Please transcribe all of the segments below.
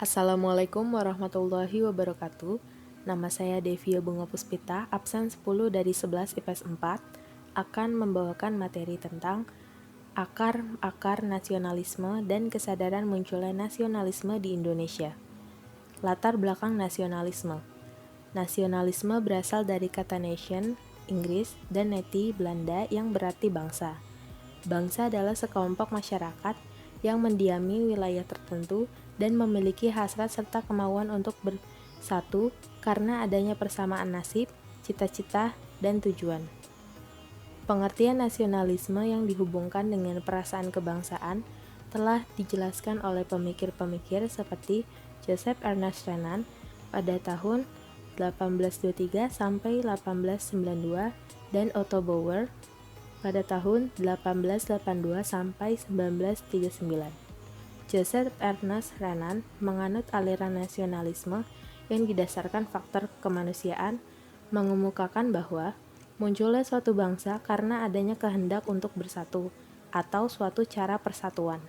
Assalamualaikum warahmatullahi wabarakatuh. Nama saya Devia Bunga Puspita, absen 10 dari 11 IPS 4, akan membawakan materi tentang akar nasionalisme dan kesadaran munculnya nasionalisme di Indonesia. Latar belakang nasionalisme. Nasionalisme berasal dari kata nation, Inggris, dan neti, Belanda yang berarti bangsa. Bangsa adalah sekelompok masyarakat yang mendiami wilayah tertentu dan memiliki hasrat serta kemauan untuk bersatu karena adanya persamaan nasib, cita-cita, dan tujuan. Pengertian nasionalisme yang dihubungkan dengan perasaan kebangsaan telah dijelaskan oleh pemikir-pemikir seperti Joseph Ernest Renan pada tahun 1823 sampai 1892 dan Otto Bauer pada tahun 1882 sampai 1939. Joseph Ernest Renan menganut aliran nasionalisme yang didasarkan faktor kemanusiaan, mengemukakan bahwa munculnya suatu bangsa karena adanya kehendak untuk bersatu atau suatu cara persatuan.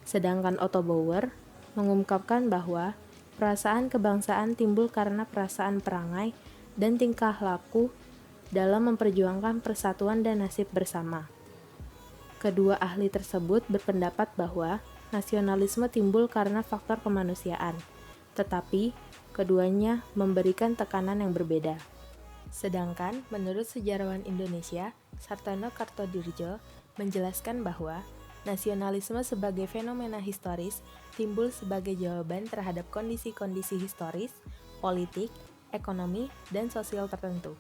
Sedangkan Otto Bauer mengungkapkan bahwa perasaan kebangsaan timbul karena perasaan perangai dan tingkah laku dalam memperjuangkan persatuan dan nasib bersama. Kedua ahli tersebut berpendapat bahwa nasionalisme timbul karena faktor kemanusiaan, tetapi keduanya memberikan tekanan yang berbeda. Sedangkan menurut sejarawan Indonesia, Sartono Kartodirjo menjelaskan bahwa nasionalisme sebagai fenomena historis timbul sebagai jawaban terhadap kondisi-kondisi historis, politik, ekonomi, dan sosial tertentu.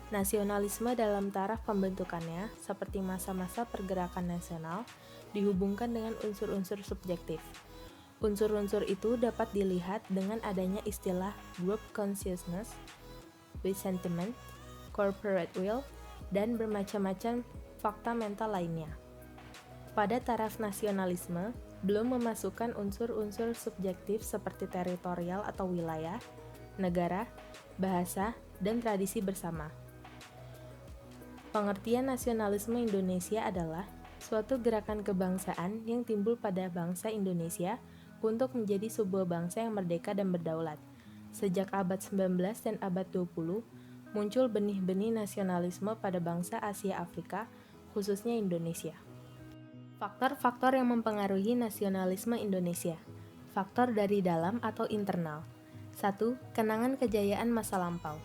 Nasionalisme dalam taraf pembentukannya, seperti masa-masa pergerakan nasional, dihubungkan dengan unsur-unsur subjektif. Unsur-unsur itu dapat dilihat dengan adanya istilah group consciousness, with sentiment, corporate will, dan bermacam-macam fakta mental lainnya. Pada taraf nasionalisme, belum memasukkan unsur-unsur subjektif seperti teritorial atau wilayah, negara, bahasa, dan tradisi bersama. Pengertian nasionalisme Indonesia adalah suatu gerakan kebangsaan yang timbul pada bangsa Indonesia untuk menjadi sebuah bangsa yang merdeka dan berdaulat. Sejak abad 19 dan abad 20, muncul benih-benih nasionalisme pada bangsa Asia Afrika, khususnya Indonesia. Faktor-faktor yang mempengaruhi nasionalisme Indonesia. Faktor dari dalam atau internal. 1. Kenangan kejayaan masa lampau.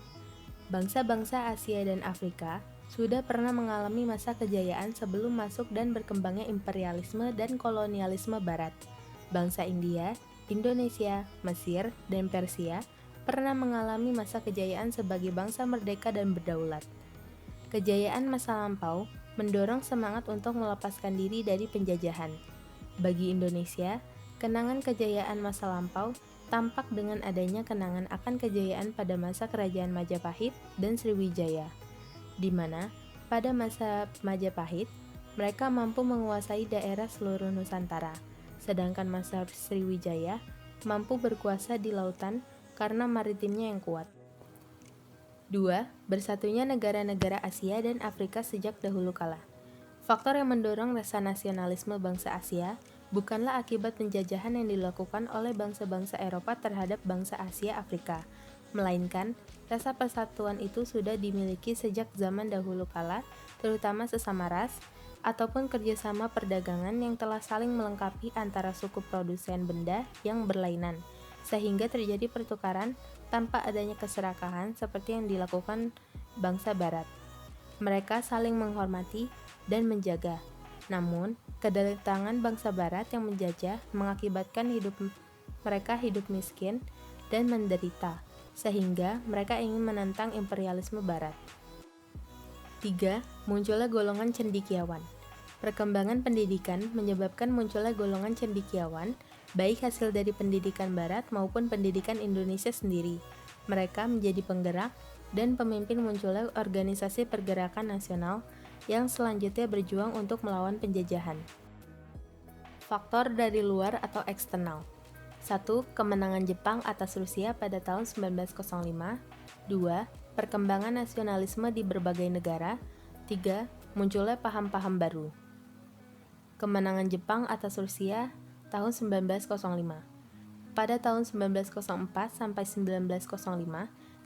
Bangsa-bangsa Asia dan Afrika sudah pernah mengalami masa kejayaan sebelum masuk dan berkembangnya imperialisme dan kolonialisme barat. Bangsa India, Indonesia, Mesir, dan Persia pernah mengalami masa kejayaan sebagai bangsa merdeka dan berdaulat. Kejayaan masa lampau mendorong semangat untuk melepaskan diri dari penjajahan. Bagi Indonesia, kenangan kejayaan masa lampau tampak dengan adanya kenangan akan kejayaan pada masa Kerajaan Majapahit dan Sriwijaya, di mana pada masa Majapahit mereka mampu menguasai daerah seluruh Nusantara, sedangkan masa Sriwijaya mampu berkuasa di lautan karena maritimnya yang kuat. 2. Bersatunya negara-negara Asia dan Afrika sejak dahulu kala. Faktor yang mendorong rasa nasionalisme bangsa Asia bukanlah akibat penjajahan yang dilakukan oleh bangsa-bangsa Eropa terhadap bangsa Asia Afrika, melainkan rasa persatuan itu sudah dimiliki sejak zaman dahulu kala, terutama sesama ras, ataupun kerjasama perdagangan yang telah saling melengkapi antara suku produsen benda yang berlainan, sehingga terjadi pertukaran tanpa adanya keserakahan seperti yang dilakukan bangsa Barat. Mereka saling menghormati dan menjaga. Namun, kedatangan bangsa Barat yang menjajah mengakibatkan mereka hidup miskin dan menderita, sehingga mereka ingin menentang imperialisme Barat. 3. Munculnya golongan cendekiawan. Perkembangan pendidikan menyebabkan munculnya golongan cendekiawan, baik hasil dari pendidikan Barat maupun pendidikan Indonesia sendiri. Mereka menjadi penggerak dan pemimpin munculnya organisasi pergerakan nasional yang selanjutnya berjuang untuk melawan penjajahan. Faktor dari luar atau eksternal. 1. Kemenangan Jepang atas Rusia pada tahun 1905. 2. Perkembangan nasionalisme di berbagai negara. 3. Munculnya paham-paham baru. Kemenangan Jepang atas Rusia tahun 1905. Pada tahun 1904 sampai 1905,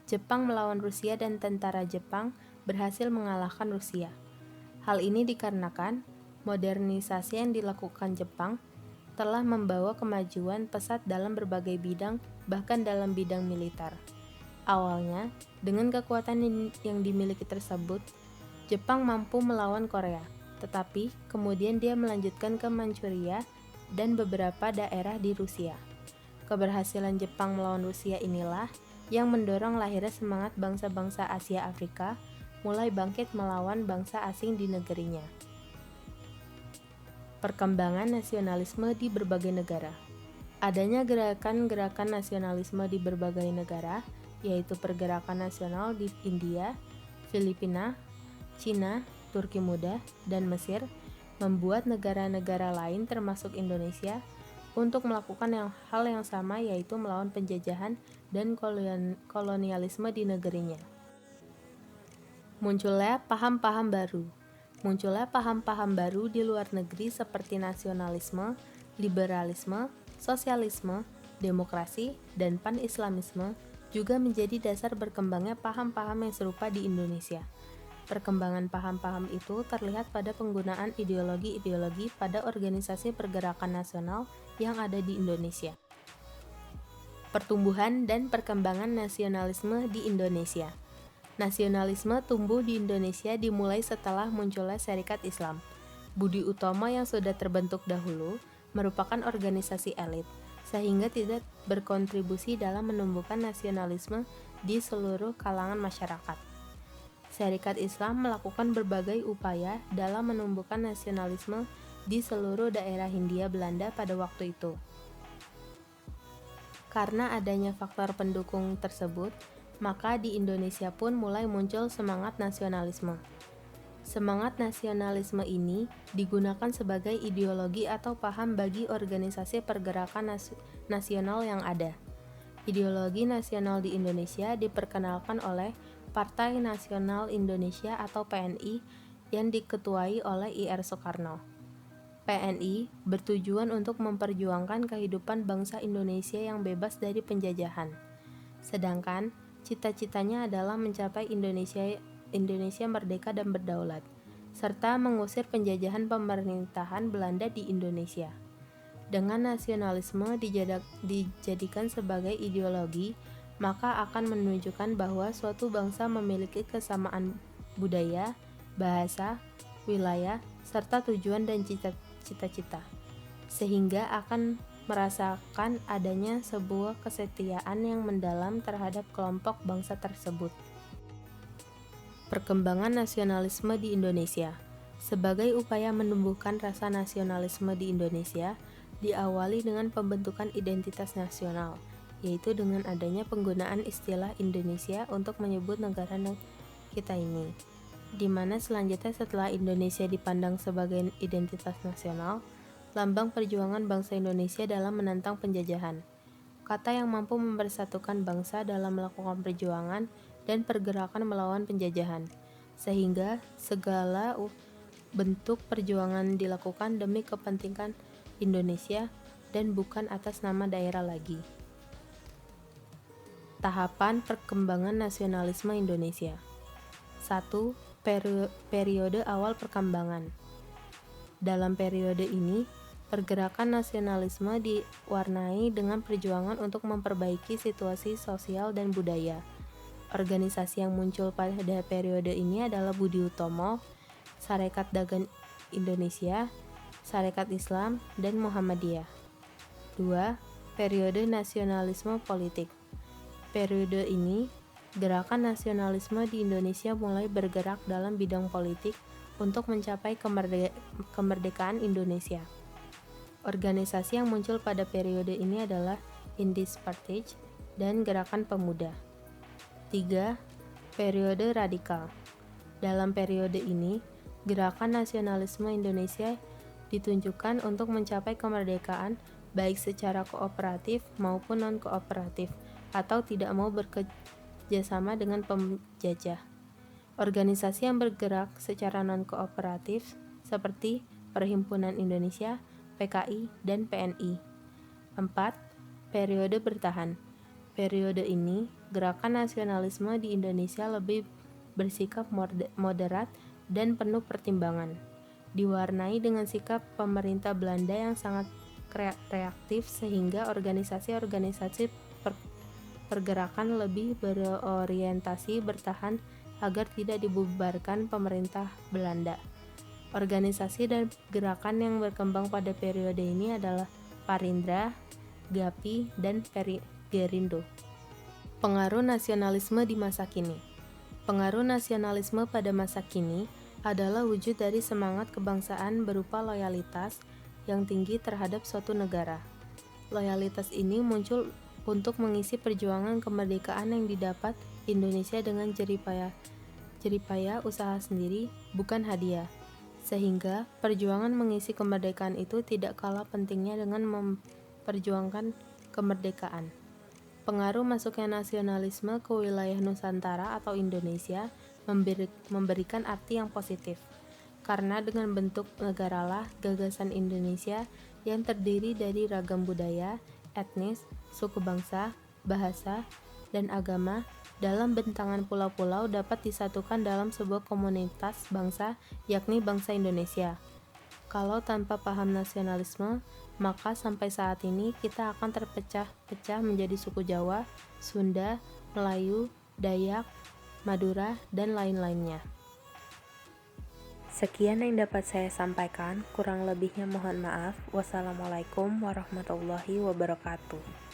Jepang melawan Rusia dan tentara Jepang berhasil mengalahkan Rusia. Hal ini dikarenakan modernisasi yang dilakukan Jepang telah membawa kemajuan pesat dalam berbagai bidang, bahkan dalam bidang militer. Awalnya, dengan kekuatan yang dimiliki tersebut, Jepang mampu melawan Korea, tetapi kemudian dia melanjutkan ke Manchuria dan beberapa daerah di Rusia. Keberhasilan Jepang melawan Rusia inilah yang mendorong lahirnya semangat bangsa-bangsa Asia Afrika mulai bangkit melawan bangsa asing di negerinya. Perkembangan nasionalisme di berbagai negara. Adanya gerakan-gerakan nasionalisme di berbagai negara, yaitu pergerakan nasional di India, Filipina, Cina, Turki Muda, dan Mesir, membuat negara-negara lain termasuk Indonesia untuk melakukan hal yang sama, yaitu melawan penjajahan dan kolonialisme di negerinya. Munculnya paham-paham baru. Munculnya paham-paham baru di luar negeri seperti nasionalisme, liberalisme, sosialisme, demokrasi, dan pan-islamisme juga menjadi dasar berkembangnya paham-paham yang serupa di Indonesia. Perkembangan paham-paham itu terlihat pada penggunaan ideologi-ideologi pada organisasi pergerakan nasional yang ada di Indonesia. Pertumbuhan dan perkembangan nasionalisme di Indonesia. Nasionalisme tumbuh di Indonesia dimulai setelah munculnya Syarikat Islam. Budi Utomo yang sudah terbentuk dahulu merupakan organisasi elit, sehingga tidak berkontribusi dalam menumbuhkan nasionalisme di seluruh kalangan masyarakat. Syarikat Islam melakukan berbagai upaya dalam menumbuhkan nasionalisme di seluruh daerah Hindia Belanda pada waktu itu. Karena adanya faktor pendukung tersebut, maka di Indonesia pun mulai muncul semangat nasionalisme. Semangat nasionalisme ini digunakan sebagai ideologi atau paham bagi organisasi pergerakan nasional yang ada. Ideologi nasional di Indonesia diperkenalkan oleh Partai Nasional Indonesia atau PNI yang diketuai oleh I.R. Soekarno. PNI bertujuan untuk memperjuangkan kehidupan bangsa Indonesia yang bebas dari penjajahan. Sedangkan cita-citanya adalah mencapai Indonesia merdeka dan berdaulat, serta mengusir penjajahan pemerintahan Belanda di Indonesia. Dengan nasionalisme dijadikan sebagai ideologi, maka akan menunjukkan bahwa suatu bangsa memiliki kesamaan budaya, bahasa, wilayah, serta tujuan dan cita-cita, sehingga akan merasakan adanya sebuah kesetiaan yang mendalam terhadap kelompok bangsa tersebut. Perkembangan nasionalisme di Indonesia. Sebagai upaya menumbuhkan rasa nasionalisme di Indonesia, diawali dengan pembentukan identitas nasional, yaitu dengan adanya penggunaan istilah Indonesia untuk menyebut negara kita ini, di mana selanjutnya setelah Indonesia dipandang sebagai identitas nasional, lambang perjuangan bangsa Indonesia dalam menentang penjajahan. Kata yang mampu mempersatukan bangsa dalam melakukan perjuangan dan pergerakan melawan penjajahan, sehingga segala bentuk perjuangan dilakukan demi kepentingan Indonesia dan bukan atas nama daerah lagi. Tahapan perkembangan nasionalisme Indonesia. 1. Periode awal perkembangan. Dalam periode ini, pergerakan nasionalisme diwarnai dengan perjuangan untuk memperbaiki situasi sosial dan budaya. Organisasi yang muncul pada periode ini adalah Budi Utomo, Sarekat Dagang Indonesia, Sarekat Islam, dan Muhammadiyah. 2. Periode nasionalisme politik. Periode ini, gerakan nasionalisme di Indonesia mulai bergerak dalam bidang politik untuk mencapai kemerdekaan Indonesia. Organisasi yang muncul pada periode ini adalah Indies Partage dan Gerakan Pemuda. 3. Periode radikal. Dalam periode ini, gerakan nasionalisme Indonesia ditunjukkan untuk mencapai kemerdekaan baik secara kooperatif maupun non-kooperatif atau tidak mau bekerjasama dengan penjajah. Organisasi yang bergerak secara non-kooperatif seperti Perhimpunan Indonesia, PKI, dan PNI. 4. Periode bertahan. Periode ini, gerakan nasionalisme di Indonesia lebih bersikap moderat dan penuh pertimbangan, diwarnai dengan sikap pemerintah Belanda yang sangat reaktif sehingga organisasi-organisasi pergerakan lebih berorientasi bertahan agar tidak dibubarkan pemerintah Belanda. Organisasi dan gerakan yang berkembang pada periode ini adalah Parindra, GAPI, dan Gerindo. Pengaruh nasionalisme di masa kini. Pengaruh nasionalisme pada masa kini adalah wujud dari semangat kebangsaan berupa loyalitas yang tinggi terhadap suatu negara. Loyalitas ini muncul untuk mengisi perjuangan kemerdekaan yang didapat Indonesia dengan jeripaya usaha sendiri, bukan hadiah. Sehingga perjuangan mengisi kemerdekaan itu tidak kalah pentingnya dengan memperjuangkan kemerdekaan. Pengaruh masuknya nasionalisme ke wilayah Nusantara atau Indonesia memberikan arti yang positif. Karena dengan bentuk negaralah gagasan Indonesia yang terdiri dari ragam budaya, etnis, suku bangsa, bahasa, dan agama dalam bentangan pulau-pulau dapat disatukan dalam sebuah komunitas bangsa, yakni bangsa Indonesia. Kalau tanpa paham nasionalisme, maka sampai saat ini kita akan terpecah-pecah menjadi suku Jawa, Sunda, Melayu, Dayak, Madura, dan lain-lainnya. Sekian yang dapat saya sampaikan, kurang lebihnya mohon maaf. Wassalamualaikum warahmatullahi wabarakatuh.